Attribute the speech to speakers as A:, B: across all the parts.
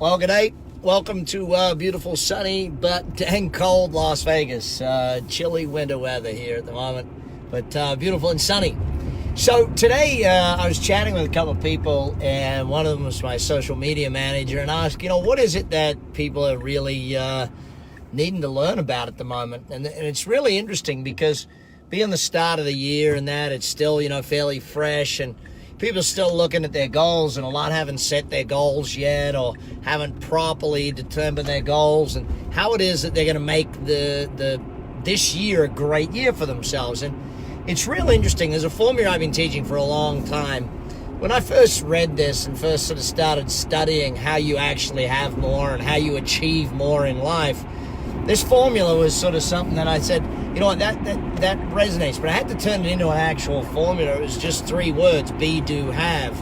A: Well, g'day. Welcome to beautiful, sunny, but dang cold Las Vegas. Chilly winter weather here at the moment, but beautiful and sunny. So today I was chatting with a couple of people, and one of them was my social media manager, and I asked, what is it that people are really needing to learn about at the moment? And it's really interesting because being the start of the year and that, it's still, fairly fresh, and people are still looking at their goals, and a lot haven't set their goals yet or haven't properly determined their goals and how it is that they're going to make this year a great year for themselves. And it's real interesting. There's a formula I've been teaching for a long time. When I first read this and first sort of started studying how you actually have more and how you achieve more in life, this formula was sort of something that I said, that resonates, but I had to turn it into an actual formula. It was just 3 words: be, do, have.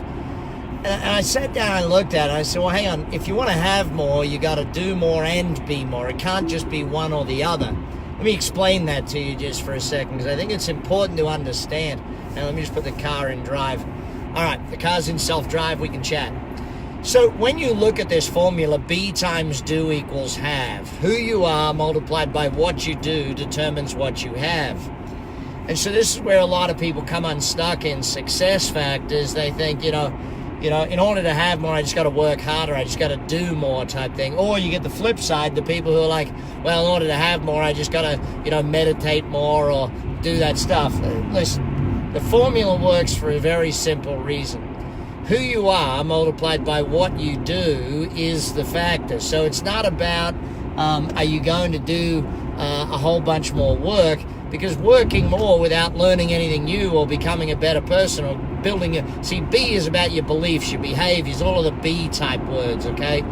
A: And I sat down and looked at it, and I said, well, hang on, if you want to have more, you got to do more and be more. It can't just be one or the other. Let me explain that to you just for a second, because I think it's important to understand. Now, let me just put the car in drive. All right, the car's in self-drive, we can chat. So when you look at this formula, be times do equals have. Who you are multiplied by what you do determines what you have. And so this is where a lot of people come unstuck in success factors. They think, in order to have more, I just got to work harder. I just got to do more type thing. Or you get the flip side, the people who are like, well, in order to have more, I just got to, meditate more or do that stuff. Listen, the formula works for a very simple reason. Who you are multiplied by what you do is the factor. So it's not about are you going to do a whole bunch more work, because working more without learning anything new or becoming a better person or building B is about your beliefs, your behaviors, all of the B type words, okay?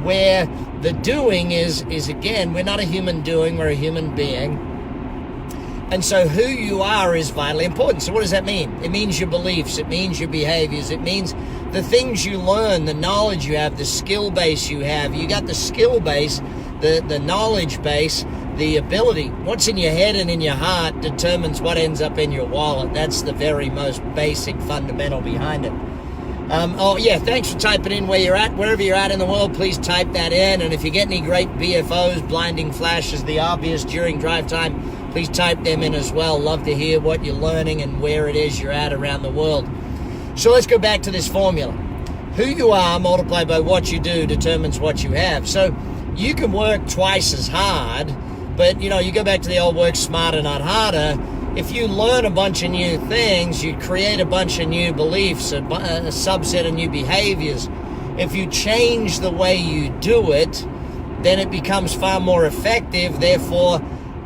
A: Where the doing is again, we're not a human doing, we're a human being. And so who you are is vitally important. So what does that mean? It means your beliefs. It means your behaviors. It means the things you learn, the knowledge you have, the skill base you have. You got the skill base, the knowledge base, the ability. What's in your head and in your heart determines what ends up in your wallet. That's the very most basic fundamental behind it. Thanks for typing in where you're at. Wherever you're at in the world, please type that in. And if you get any great BFOs, blinding flashes, the obvious during drive time, please type them in as well. Love to hear what you're learning and where it is you're at around the world. So let's go back to this formula. Who you are multiplied by what you do determines what you have. So you can work twice as hard, but you go back to the old work smarter, not harder. If you learn a bunch of new things, you create a bunch of new beliefs, a subset of new behaviors. If you change the way you do it, then it becomes far more effective. Therefore,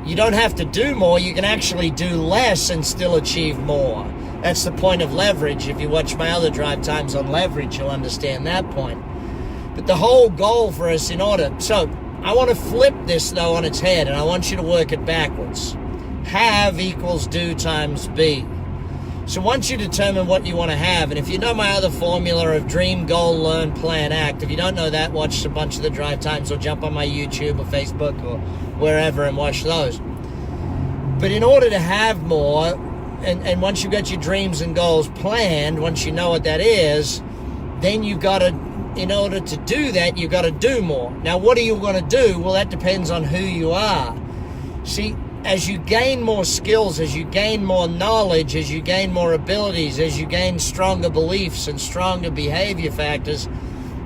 A: you don't have to do more. You can actually do less and still achieve more. That's the point of leverage. If you watch my other drive times on leverage, you'll understand that point. But the whole goal for us so I want to flip this though on its head, and I want you to work it backwards. Have equals do times be. So once you determine what you want to have, and if you know my other formula of dream, goal, learn, plan, act, if you don't know that, watch a bunch of the drive times or jump on my YouTube or Facebook or wherever and watch those. But in order to have more, and once you've got your dreams and goals planned, once you know what that is, then you've got to, in order to do that, you've got to do more. Now, what are you going to do? Well, that depends on who you are. See, as you gain more skills, as you gain more knowledge, as you gain more abilities, as you gain stronger beliefs and stronger behavior factors,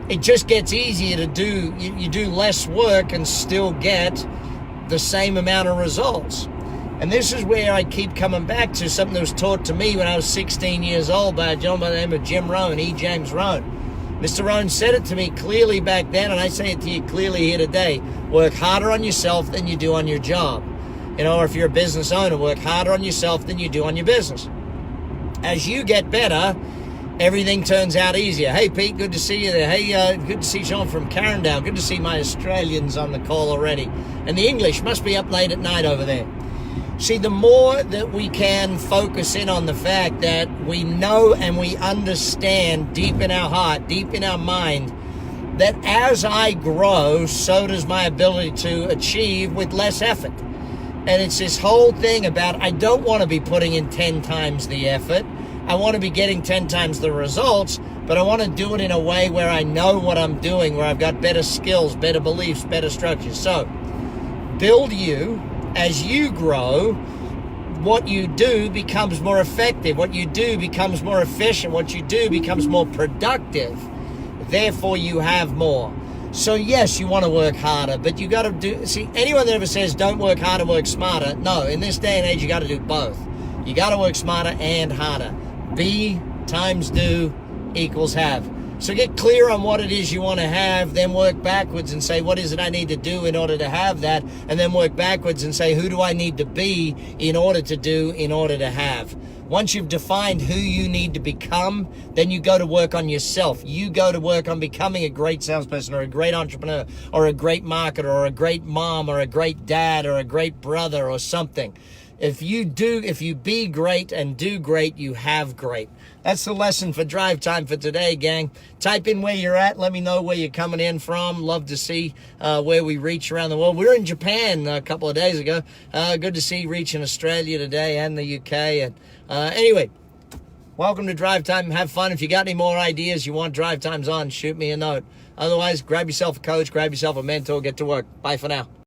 A: it just gets easier to do. You do less work and still get the same amount of results. And this is where I keep coming back to something that was taught to me when I was 16 years old by a gentleman by the name of Jim Rohn, E. James Rohn. Mr. Rohn said it to me clearly back then, and I say it to you clearly here today. Work harder on yourself than you do on your job. Or if you're a business owner, work harder on yourself than you do on your business. As you get better, everything turns out easier. Hey, Pete, good to see you there. Hey, good to see Sean from Carindale. Good to see my Australians on the call already. And the English must be up late at night over there. See, the more that we can focus in on the fact that we know and we understand deep in our heart, deep in our mind, that as I grow, so does my ability to achieve with less effort. And it's this whole thing about I don't want to be putting in 10 times the effort. I want to be getting 10 times the results, but I want to do it in a way where I know what I'm doing, where I've got better skills, better beliefs, better structures. So build you. As you grow, what you do becomes more effective. What you do becomes more efficient. What you do becomes more productive. Therefore, you have more. So yes, you want to work harder, but you got to do, see, anyone that ever says don't work harder, work smarter, no, in this day and age, you got to do both. You got to work smarter and harder. Be times do equals have. So get clear on what it is you want to have, then work backwards and say, what is it I need to do in order to have that? And then work backwards and say, who do I need to be in order to do, in order to have? Once you've defined who you need to become, then you go to work on yourself. You go to work on becoming a great salesperson or a great entrepreneur or a great marketer or a great mom or a great dad or a great brother or something. If you be great and do great, you have great. That's the lesson for Drive Time for today, gang. Type in where you're at. Let me know where you're coming in from. Love to see where we reach around the world. We were in Japan a couple of days ago. Good to see you reaching Australia today and the UK. And anyway, welcome to Drive Time. Have fun. If you got any more ideas you want Drive Times on, shoot me a note. Otherwise, grab yourself a coach, grab yourself a mentor, get to work. Bye for now.